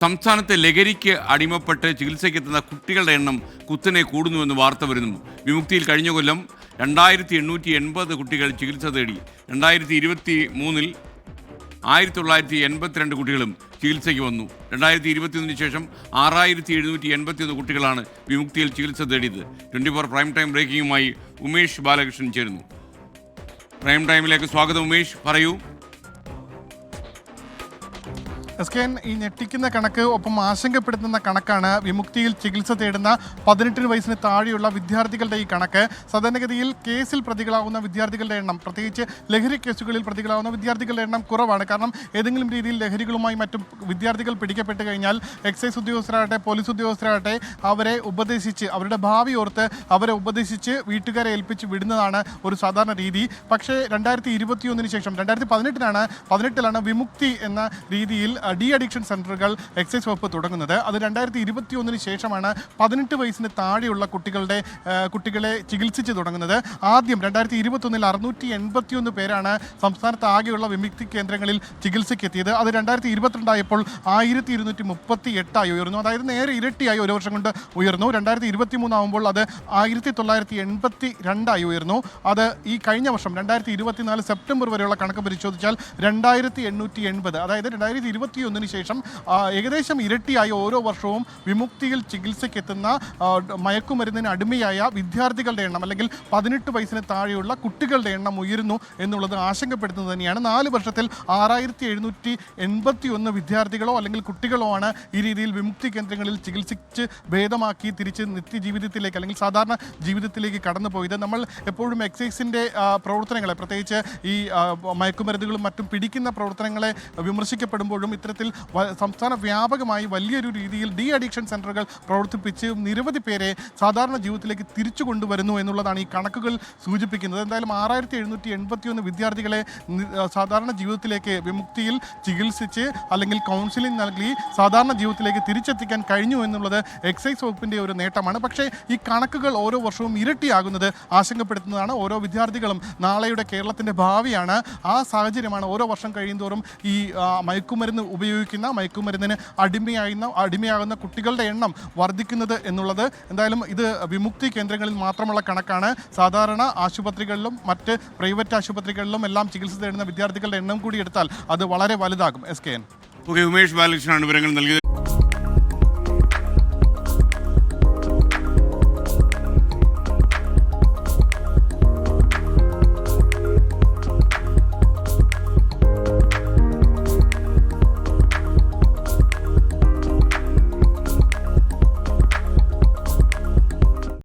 സംസ്ഥാനത്തെ ലഹരിക്ക് അടിമപ്പെട്ട് ചികിത്സയ്ക്കെത്തുന്ന കുട്ടികളുടെ എണ്ണം കുത്തനെ കൂടുന്നുവെന്ന് വാർത്ത വരുന്നു. വിമുക്തിയിൽ കഴിഞ്ഞ കൊല്ലം 2880 കുട്ടികൾ ചികിത്സ തേടി. 2023-ൽ 1982 കുട്ടികളും ചികിത്സയ്ക്ക് വന്നു. 2021 ശേഷം 6781 കുട്ടികളാണ് വിമുക്തിയിൽ ചികിത്സ തേടിയത്. 24 പ്രൈം ടൈം ബ്രേക്കിംഗുമായി ഉമേഷ് ബാലകൃഷ്ണൻ ചേരുന്നു. പ്രൈം ടൈമിലേക്ക് സ്വാഗതം ഉമേഷ്, പറയൂ. എസ്കെൻ, ഈ ഞെട്ടിക്കുന്ന കണക്ക് ഒപ്പം ആശങ്കപ്പെടുത്തുന്ന കണക്കാണ് വിമുക്തിയിൽ ചികിത്സ തേടുന്ന 18 വയസ്സിന് താഴെയുള്ള വിദ്യാർത്ഥികളുടെ ഈ കണക്ക്. സാധാരണഗതിയിൽ കേസിൽ പ്രതികളാവുന്ന വിദ്യാർത്ഥികളുടെ എണ്ണം, പ്രത്യേകിച്ച് ലഹരി കേസുകളിൽ പ്രതികളാവുന്ന വിദ്യാർത്ഥികളുടെ എണ്ണം കുറവാണ്. കാരണം ഏതെങ്കിലും രീതിയിൽ ലഹരികളുമായി മറ്റും വിദ്യാർത്ഥികൾ പിടിക്കപ്പെട്ട് കഴിഞ്ഞാൽ എക്സൈസ് ഉദ്യോഗസ്ഥരാകട്ടെ പോലീസ് ഉദ്യോഗസ്ഥരാകട്ടെ അവരെ ഉപദേശിച്ച്, അവരുടെ ഭാവി ഓർത്ത് അവരെ ഉപദേശിച്ച് വീട്ടുകാരെ ഏൽപ്പിച്ച് വിടുന്നതാണ് ഒരു സാധാരണ രീതി. പക്ഷേ 2021 ശേഷം 2018ലാണ് വിമുക്തി എന്ന രീതിയിൽ ഡി അഡിക്ഷൻ സെൻ്ററുകൾ എക്സൈസ് വകുപ്പ് തുടങ്ങുന്നത്. അത് 2021 ശേഷമാണ് 18 വയസ്സിന് താഴെയുള്ള കുട്ടികളെ ചികിത്സിച്ച് തുടങ്ങുന്നത്. ആദ്യം 2021 681 പേരാണ് സംസ്ഥാനത്ത് ആകെയുള്ള വിമുക്തി കേന്ദ്രങ്ങളിൽ ചികിത്സയ്ക്കെത്തിയത്. അത് 2022 ആയപ്പോൾ 1238 ഉയർന്നു. അതായത് നേരെ ഇരട്ടിയായി ഒരു വർഷം കൊണ്ട് ഉയർന്നു. 2023 ആകുമ്പോൾ അത് 1982 ഉയർന്നു. അത് ഈ കഴിഞ്ഞ വർഷം 2024 സെപ്റ്റംബർ വരെയുള്ള കണക്ക് പരിശോധിച്ചാൽ 2880, അതായത് 2021 ശേഷം ഏകദേശം ഇരട്ടിയായി ഓരോ വർഷവും വിമുക്തിയിൽ ചികിത്സയ്ക്കെത്തുന്ന മയക്കുമരുന്നിന് അടിമയായ വിദ്യാർത്ഥികളുടെ എണ്ണം, അല്ലെങ്കിൽ 18 വയസ്സിന് താഴെയുള്ള കുട്ടികളുടെ എണ്ണം ഉയരുന്നു എന്നുള്ളത് ആശങ്കപ്പെടുത്തുന്നത് തന്നെയാണ്. 4 വർഷത്തിൽ 6781 വിദ്യാർത്ഥികളോ അല്ലെങ്കിൽ കുട്ടികളോ ആണ് ഈ രീതിയിൽ വിമുക്തി കേന്ദ്രങ്ങളിൽ ചികിത്സിച്ച് ഭേദമാക്കി തിരിച്ച് നിത്യജീവിതത്തിലേക്ക് അല്ലെങ്കിൽ സാധാരണ ജീവിതത്തിലേക്ക് കടന്നുപോയത്. നമ്മൾ എപ്പോഴും എക്സൈസിൻ്റെ പ്രവർത്തനങ്ങളെ, പ്രത്യേകിച്ച് ഈ മയക്കുമരുന്നുകളും മറ്റും പിടിക്കുന്ന പ്രവർത്തനങ്ങളെ വിമർശിക്കപ്പെടുമ്പോഴും ഇത്തരത്തിൽ സംസ്ഥാന വ്യാപകമായി വലിയൊരു രീതിയിൽ ഡി അഡിക്ഷൻ സെൻ്ററുകൾ പ്രവർത്തിപ്പിച്ച് നിരവധി പേരെ സാധാരണ ജീവിതത്തിലേക്ക് തിരിച്ചു കൊണ്ടുവരുന്നു എന്നുള്ളതാണ് ഈ കണക്കുകൾ സൂചിപ്പിക്കുന്നത്. എന്തായാലും 6781 വിദ്യാർത്ഥികളെ സാധാരണ ജീവിതത്തിലേക്ക് വിമുക്തിയിൽ ചികിത്സിച്ച് അല്ലെങ്കിൽ കൗൺസിലിംഗ് നൽകി സാധാരണ ജീവിതത്തിലേക്ക് തിരിച്ചെത്തിക്കാൻ കഴിഞ്ഞു എന്നുള്ളത് എക്സൈസ് വകുപ്പിൻ്റെ ഒരു നേട്ടമാണ്. പക്ഷേ ഈ കണക്കുകൾ ഓരോ വർഷവും ഇരട്ടിയാകുന്നത് ആശങ്കപ്പെടുത്തുന്നതാണ്. ഓരോ വിദ്യാർത്ഥികളും നാളെയുടെ കേരളത്തിൻ്റെ ഭാവിയാണ്. ആ സാഹചര്യമാണ് ഓരോ വർഷം കഴിയുന്തോറും ഈ മയക്കുമരുന്ന് ഉപയോഗിക്കുന്ന, മയക്കുമരുന്നിന് അടിമയാകുന്ന കുട്ടികളുടെ എണ്ണം വർദ്ധിക്കുന്നത് എന്നുള്ളത്. എന്തായാലും ഇത് വിമുക്തി കേന്ദ്രങ്ങളിൽ മാത്രമുള്ള കണക്കാണ്. സാധാരണ ആശുപത്രികളിലും മറ്റ് പ്രൈവറ്റ് ആശുപത്രികളിലും എല്ലാം ചികിത്സ തേടുന്ന വിദ്യാർത്ഥികളുടെ എണ്ണം കൂടി എടുത്താൽ അത് വളരെ വലുതാകും. S K N. ഉമേഷ് ബാലകൃഷ്ണനാണ് വിവരങ്ങൾ നൽകിയത്.